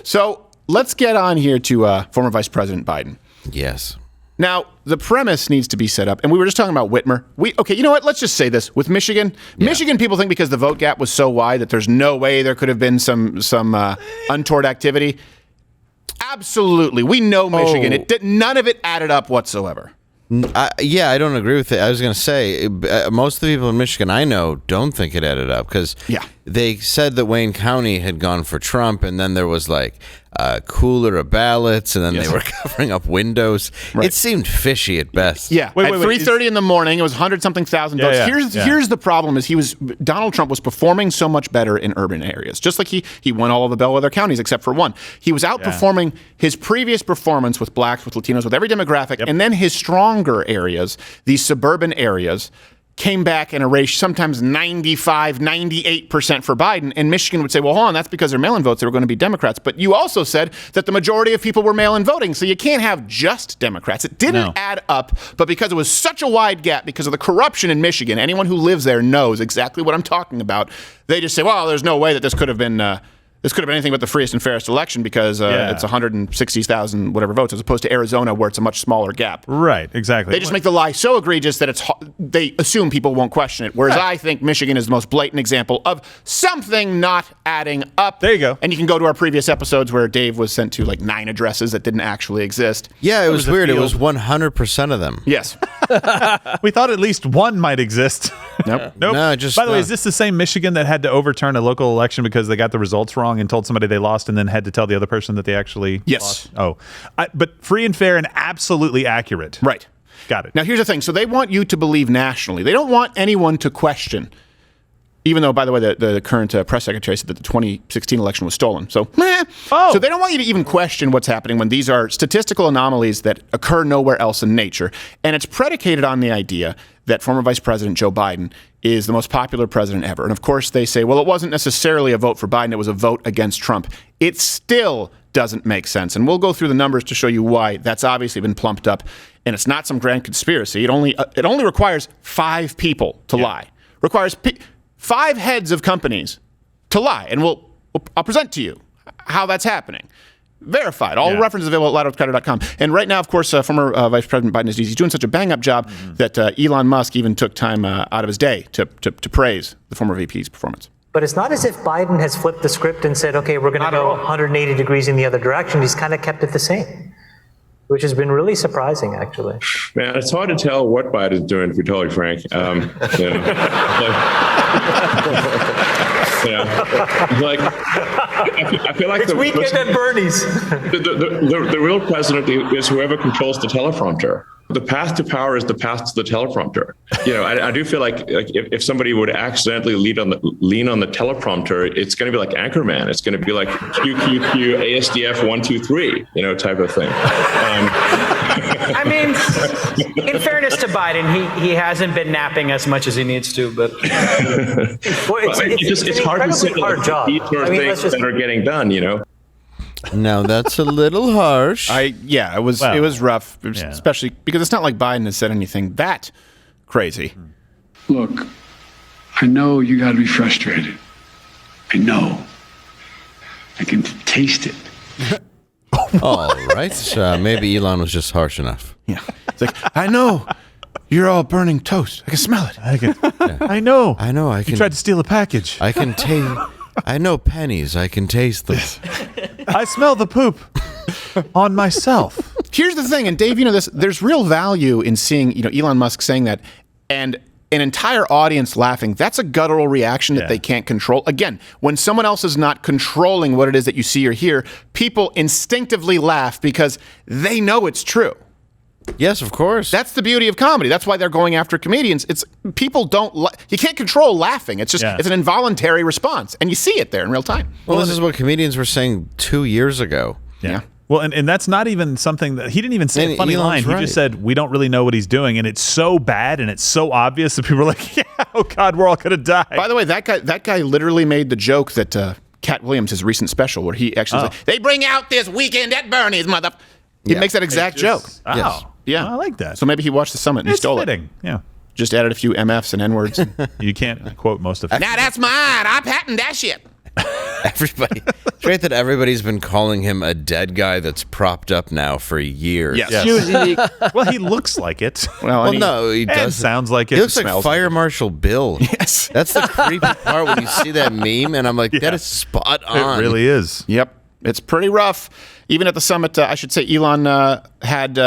So let's get on here to former Vice President Biden. Yes. Now, the premise needs to be set up, and we were just talking about Whitmer. Okay, you know what? Let's just say this. With Michigan, Michigan people think because the vote gap was so wide that there's no way there could have been some untoward activity. Absolutely. We know Michigan. None of it added up whatsoever. I don't agree with it. I was going to say, most of the people in Michigan I know don't think it added up because they said that Wayne County had gone for Trump, and then there was like a cooler of ballots, and then they were covering up windows. Right. It seemed fishy at best. Yeah. At 3:30 in the morning, it was 100-something thousand votes. Here's the problem: is Donald Trump was performing so much better in urban areas, just like he won all of the bellwether counties except for one. He was outperforming his previous performance with blacks, with Latinos, with every demographic, and then his stronger areas, these suburban areas, came back in a race, sometimes 95, 98% for Biden. And Michigan would say, well, hold on, that's because they're mail-in votes. They were going to be Democrats. But you also said that the majority of people were mail-in voting. So you can't have just Democrats. It didn't add up. But because it was such a wide gap, because of the corruption in Michigan, anyone who lives there knows exactly what I'm talking about. They just say, well, there's no way that this could have been anything but the freest and fairest election because it's 160,000 whatever votes as opposed to Arizona where it's a much smaller gap. Right, exactly. They just make the lie so egregious that they assume people won't question it. Whereas I think Michigan is the most blatant example of something not adding up. There you go. And you can go to our previous episodes where Dave was sent to like 9 addresses that didn't actually exist. Yeah, it was weird. It was 100% of them. Yes. We thought at least one might exist. Nope. Nope. No, By the way, is this the same Michigan that had to overturn a local election because they got the results wrong and told somebody they lost and then had to tell the other person that they actually lost? Oh. But free and fair and absolutely accurate. Right. Got it. Now, here's the thing. So they want you to believe nationally. They don't want anyone to question. Even though, by the way, the current press secretary said that the 2016 election was stolen. So, So they don't want you to even question what's happening when these are statistical anomalies that occur nowhere else in nature. And it's predicated on the idea that former Vice President Joe Biden is the most popular president ever. And of course, they say, well, it wasn't necessarily a vote for Biden. It was a vote against Trump. It still doesn't make sense. And we'll go through the numbers to show you why that's obviously been plumped up. And it's not some grand conspiracy. It only requires 5 people to lie. Requires 5 heads of companies to lie. And I'll present to you how that's happening. Verified. All references available at loudwithcrowder.com. And right now, of course, former Vice President Biden is doing such a bang-up job that Elon Musk even took time out of his day to praise the former VP's performance. But it's not as if Biden has flipped the script and said, okay, we're going to go 180 degrees in the other direction. He's kind of kept it the same, which has been really surprising, actually. Man, it's hard to tell what Biden's doing, to be totally frank. I feel like it's weekend at Bernie's. The real president is whoever controls the teleprompter. The path to power is the path to the teleprompter. I do feel like if somebody would accidentally lean on the teleprompter, it's going to be like Anchorman. It's going to be like QQQ ASDF 1 2 3, type of thing. I mean, in fairness to Biden, he hasn't been napping as much as he needs to, but it's hard to say hard job. These sort of things that are getting done, No, that's a little harsh. It was rough, especially because it's not like Biden has said anything that crazy. Look, I know you got to be frustrated. I know. I can taste it. All right. Maybe Elon was just harsh enough. Yeah. It's like, I know you're all burning toast. I can smell it. I know. I can. You tried to steal a package. I can taste. I know pennies. I can taste them. I smell the poop on myself. Here's the thing, and Dave, this. There's real value in seeing, Elon Musk saying that, and an entire audience laughing. That's a guttural reaction that they can't control. Again, when someone else is not controlling what it is that you see or hear, people instinctively laugh because they know it's true. Yes, of course. That's the beauty of comedy. That's why they're going after comedians. It's people don't. You can't control laughing. It's just it's an involuntary response, and you see it there in real time. Well, this is what comedians were saying 2 years ago. Yeah. Well, and that's not even something that he didn't even say a funny line. He just said, we don't really know what he's doing. And it's so bad and it's so obvious that people are like, yeah, oh God, we're all going to die. By the way, that guy literally made the joke that Cat Williams, his recent special, where he actually said, they bring out this weekend at Bernie's, mother. He makes that exact joke. Oh, yes. Yeah. I like that. So maybe he watched the summit and he stole fitting. Yeah. Just added a few MFs and N-words. You can't quote most of it. Now that's mine. I patent that shit. It's great that everybody's been calling him a dead guy that's propped up now for years. Yes. Well, he looks like it. Well, no, he does. Sounds like it. He looks like Fire Marshal Bill. Yes. That's the creepy part when you see that meme, and I'm like, that is spot on. It really is. Yep. It's pretty rough. Even at the summit, I should say Elon had...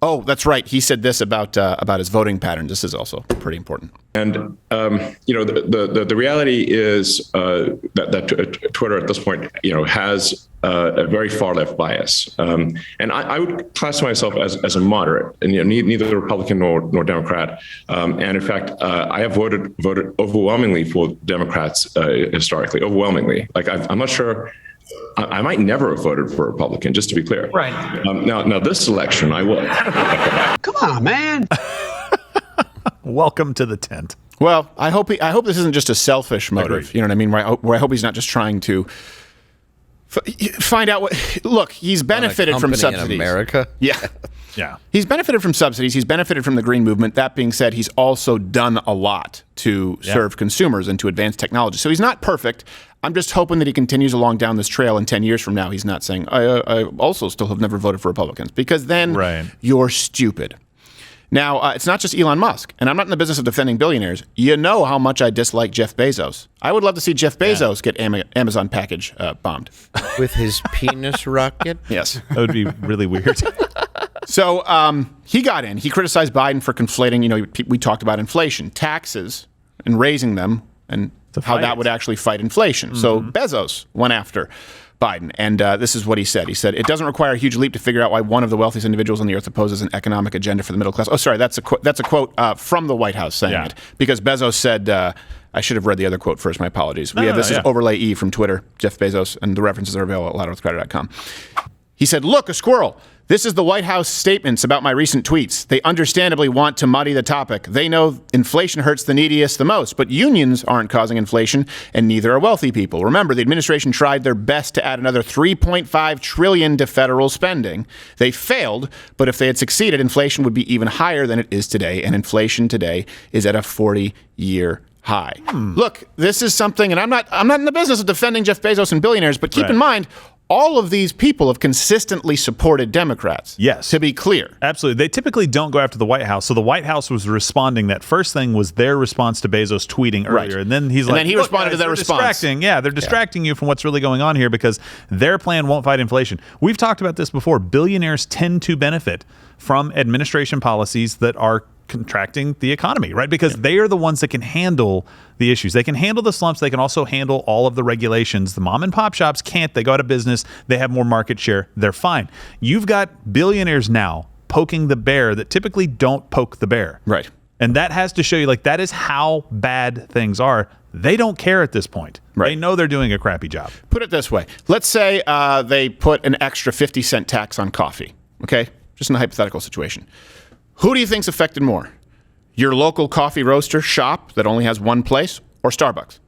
oh, that's right. He said this about his voting patterns. This is also pretty important. And the reality is that Twitter at this point, has a very far left bias, and I would classify myself as a moderate, and neither Republican nor Democrat. And in fact, I have voted overwhelmingly for Democrats historically, overwhelmingly. Like I'm not sure. I might never have voted for a Republican, just to be clear. Right. Now this election, I will. Come on, man. Welcome to the tent. Well, I hope this isn't just a selfish motive. You know what I mean? Where I hope he's not just trying to find out what. Look, he's benefited from subsidies. In America? Yeah. Yeah. He's benefited from subsidies. He's benefited from the green movement. That being said, he's also done a lot to serve consumers and to advance technology. So he's not perfect. I'm just hoping that he continues along down this trail, and 10 years from now, he's not saying, I also still have never voted for Republicans, because then you're stupid. Now, it's not just Elon Musk, and I'm not in the business of defending billionaires. You know how much I dislike Jeff Bezos. I would love to see Jeff Bezos get Amazon package bombed. With his penis rocket? Yes. That would be really weird. So he got in. He criticized Biden for conflating, we talked about inflation, taxes, and raising them, and how that would actually fight inflation. Mm-hmm. So Bezos went after Biden, and this is what he said. He said, it doesn't require a huge leap to figure out why one of the wealthiest individuals on the earth opposes an economic agenda for the middle class. Oh, sorry, that's a quote from the White House saying it, because Bezos said, I should have read the other quote first, my apologies. This is Overlay E from Twitter, Jeff Bezos, and the references are available at louderwithcrowder.com. He said, look, a squirrel. This is the White House statements about my recent tweets. They understandably want to muddy the topic. They know inflation hurts the neediest the most, but unions aren't causing inflation, and neither are wealthy people. Remember, the administration tried their best to add another $3.5 trillion to federal spending. They failed, but if they had succeeded, inflation would be even higher than it is today, and inflation today is at a 40-year high. Look, this is something, and I'm not in the business of defending Jeff Bezos and billionaires, but keep in mind, all of these people have consistently supported Democrats. Yes. To be clear. Absolutely. They typically don't go after the White House. So the White House was responding. That first thing was their response to Bezos tweeting earlier. And then he's then he responded to their response. They're distracting you from what's really going on here because their plan won't fight inflation. We've talked about this before. Billionaires tend to benefit from administration policies that are contracting the economy, right? Because they are the ones that can handle the issues. They can handle the slumps. They can also handle all of the regulations. The mom and pop shops can't. They go out of business. They have more market share. They're fine. You've got billionaires now poking the bear that typically don't poke the bear. Right. And that has to show you, like, that is how bad things are. They don't care at this point. Right. They know they're doing a crappy job. Put it this way. Let's say they put an extra 50-cent tax on coffee, okay? Just in a hypothetical situation. Who do you think's affected more? Your local coffee roaster shop that only has one place, or Starbucks?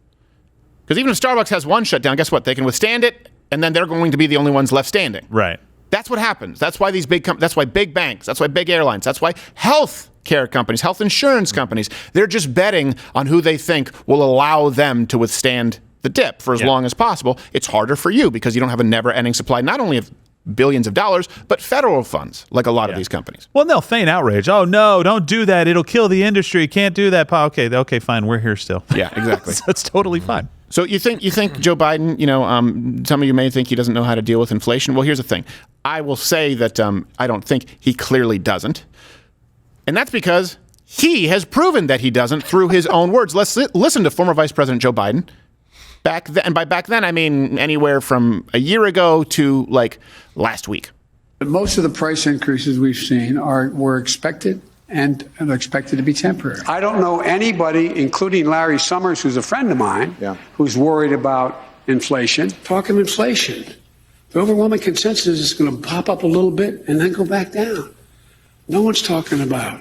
Because even if Starbucks has one shutdown, guess what? They can withstand it, and then they're going to be the only ones left standing. Right. That's what happens. That's why these that's why big banks, that's why big airlines, that's why health care companies, health insurance companies, they're just betting on who they think will allow them to withstand the dip for as long as possible. It's harder for you because you don't have a never-ending supply, not only of billions of dollars, but federal funds, like a lot of these companies. Well, they'll feign outrage. Oh, no, don't do that. It'll kill the industry. Can't do that. Okay, fine. We're here still. Yeah, exactly. That's totally fine. So you think Joe Biden, some of you may think he doesn't know how to deal with inflation. Well, here's the thing. I will say that I don't think he clearly doesn't. And that's because he has proven that he doesn't through his own words. Let's listen to former Vice President Joe Biden. Back then, and by back then, I mean anywhere from a year ago to like last week. Most of the price increases we've seen were expected and are expected to be temporary. I don't know anybody, including Larry Summers, who's a friend of mine, who's worried about inflation. Talking inflation. The overwhelming consensus is it's going to pop up a little bit and then go back down. No one's talking about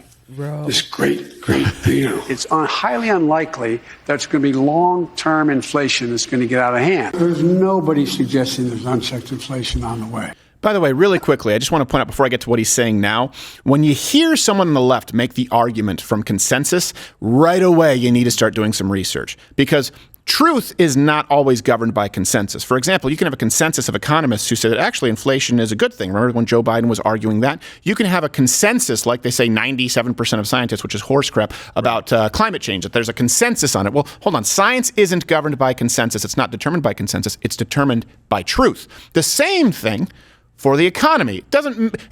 this great, it's highly unlikely that it's going to be long-term inflation that's going to get out of hand. There's nobody suggesting there's unchecked inflation on the way. By the way, really quickly, I just want to point out before I get to what he's saying now, when you hear someone on the left make the argument from consensus, right away you need to start doing some research. Because truth is not always governed by consensus. For example, you can have a consensus of economists who say that actually inflation is a good thing. Remember when Joe Biden was arguing that? You can have a consensus, like they say 97% of scientists, which is horse crap, about climate change, that there's a consensus on it. Well, hold on. Science isn't governed by consensus. It's not determined by consensus. It's determined by truth. The same thing for the economy.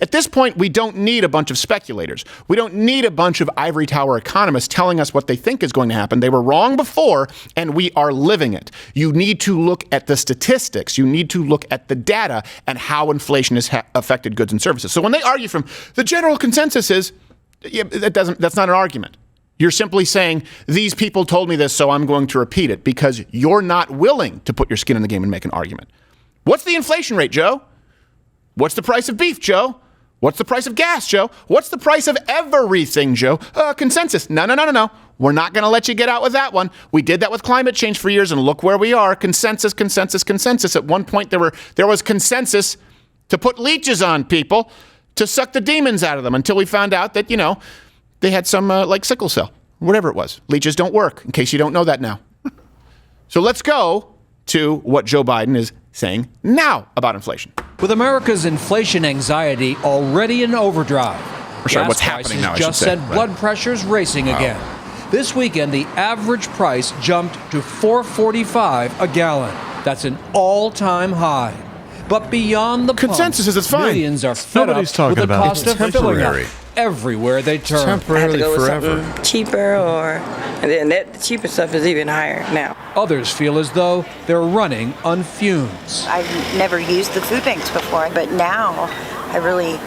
At this point, we don't need a bunch of speculators. We don't need a bunch of ivory tower economists telling us what they think is going to happen. They were wrong before, and we are living it. You need to look at the statistics. You need to look at the data and how inflation has affected goods and services. So when they argue from the general consensus is, that's not an argument. You're simply saying, these people told me this, so I'm going to repeat it, because you're not willing to put your skin in the game and make an argument. What's the inflation rate, Joe? What's the price of beef, Joe? What's the price of gas, Joe? What's the price of everything, Joe? Consensus. No. We're not going to let you get out with that one. We did that with climate change for years, and look where we are. Consensus. At one point, there was consensus to put leeches on people to suck the demons out of them until we found out that, they had some, like sickle cell, whatever it was. Leeches don't work, in case you don't know that now. So let's go to what Joe Biden is saying now about inflation. With America's inflation anxiety already in overdrive, what's happening now, I should just say. sent blood pressures racing again. This weekend, the average price jumped to $4.45 a gallon. That's an all-time high. But beyond the consensus pump, is it's fine. Millions are fed up with the cost of filling up everywhere they turn. Temporarily forever. Cheaper, and then the cheaper stuff is even higher now. Others feel as though they're running on fumes. I've never used the food banks before, but now I really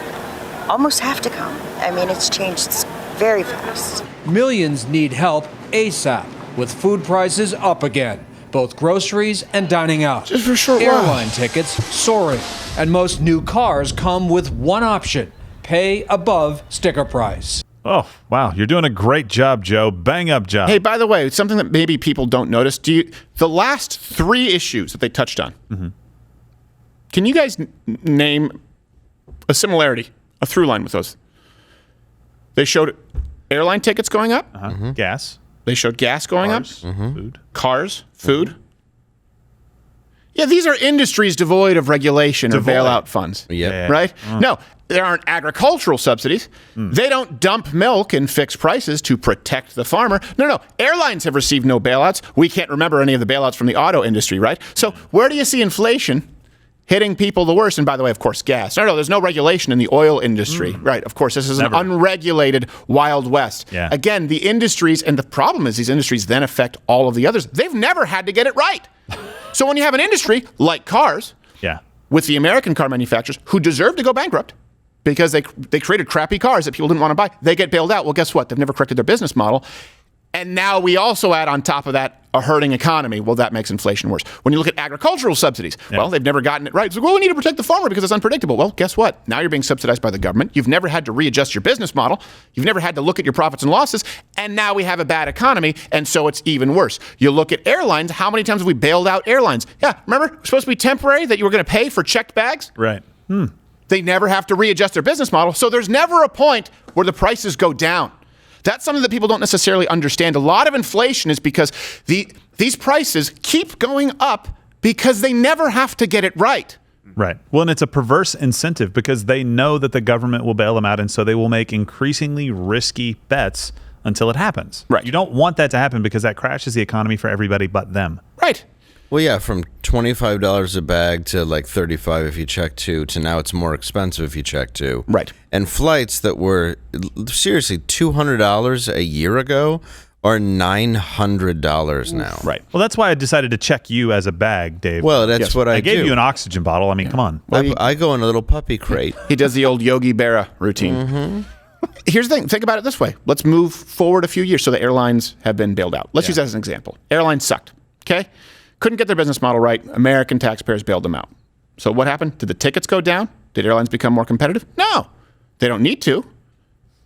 almost have to come. I mean, it's changed very fast. Millions need help ASAP, with food prices up again, both groceries and dining out. Just for a short while. Airline tickets soaring, and most new cars come with one option: pay above sticker price. Oh, wow. You're doing a great job, Joe. Bang up job. Hey, by the way, something that maybe people don't notice. The last 3 issues that they touched on, can you guys name a similarity, a through line with those? They showed airline tickets going up. Gas. They showed gas going Cars. up. Food. Cars. Food. Yeah, these are industries devoid of regulation or bailout funds. Yeah. Right? No, there aren't agricultural subsidies. They don't dump milk and fix prices to protect the farmer. No. Airlines have received no bailouts. We can't remember any of the bailouts from the auto industry, right? So where do you see inflation hitting people the worst? And by the way, of course, gas. No, there's no regulation in the oil industry. Right, of course, this is an unregulated Wild West. Yeah. Again, the industries, and the problem is these industries then affect all of the others. They've never had to get it right. So when you have an industry like cars, with the American car manufacturers who deserve to go bankrupt because they created crappy cars that people didn't want to buy, they get bailed out. Well, guess what? They've never corrected their business model. And now we also add on top of that a hurting economy. Well, that makes inflation worse. When you look at agricultural subsidies, well, they've never gotten it right. So, we need to protect the farmer because it's unpredictable. Well, guess what? Now you're being subsidized by the government. You've never had to readjust your business model. You've never had to look at your profits and losses. And now we have a bad economy, and so it's even worse. You look at airlines. How many times have we bailed out airlines? Yeah, remember? It was supposed to be temporary, that you were going to pay for checked bags? Right. They never have to readjust their business model. So there's never a point where the prices go down. That's something that people don't necessarily understand. A lot of inflation is because these prices keep going up because they never have to get it right. Right. Well, and it's a perverse incentive because they know that the government will bail them out, and so they will make increasingly risky bets until it happens. Right. You don't want that to happen because that crashes the economy for everybody but them. Right. Well, yeah, from $25 a bag to like $35 if you check 2 to now it's more expensive if you check 2. Right. And flights that were seriously $200 a year ago are $900 now. Right. Well, that's why I decided to check you as a bag, Dave. Well, that's what I do. I gave you an oxygen bottle. I mean, come on. Well, I go in a little puppy crate. He does the old Yogi Berra routine. Here's the thing. Think about it this way. Let's move forward a few years. So the airlines have been bailed out. Let's use that as an example. Airlines sucked. Okay? Couldn't get their business model right. American taxpayers bailed them out. So what happened? Did the tickets go down? Did airlines become more competitive? No. They don't need to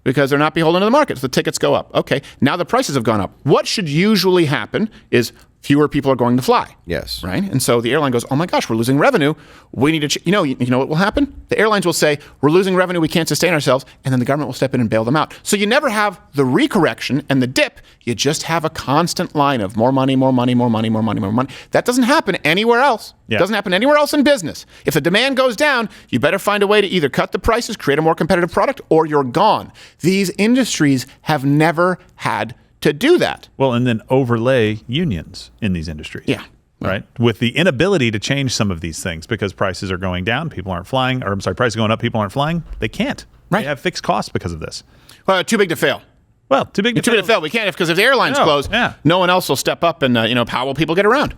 because they're not beholden to the market. So the tickets go up. Okay. Now the prices have gone up. What should usually happen is fewer people are going to fly. Yes. Right? And so the airline goes, oh my gosh, we're losing revenue. We need to, you know what will happen? The airlines will say, we're losing revenue, we can't sustain ourselves, and then the government will step in and bail them out. So you never have the recorrection and the dip. You just have a constant line of more money, more money, more money, more money, more money. That doesn't happen anywhere else. Yeah. It doesn't happen anywhere else in business. If the demand goes down, you better find a way to either cut the prices, create a more competitive product, or you're gone. These industries have never had to do that. Well, and then overlay unions in these industries. Yeah. Right. With the inability to change some of these things because prices are going down, people aren't flying, or I'm sorry, prices are going up, people aren't flying. They can't. Right. They have fixed costs because of this. Well, too big to fail. Well, too big to fail. We can't, because if the airlines close, no one else will step up, and how will people get around?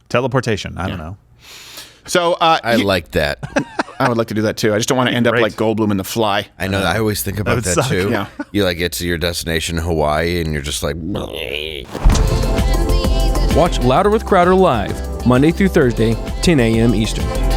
Teleportation. I don't know. So I like that. I would like to do that too. I just don't want to end up like Goldblum in The Fly. I know. I always think about that too. Yeah. You like get to your destination, Hawaii, and you're just like. Watch Louder with Crowder live, Monday through Thursday, 10 a.m. Eastern.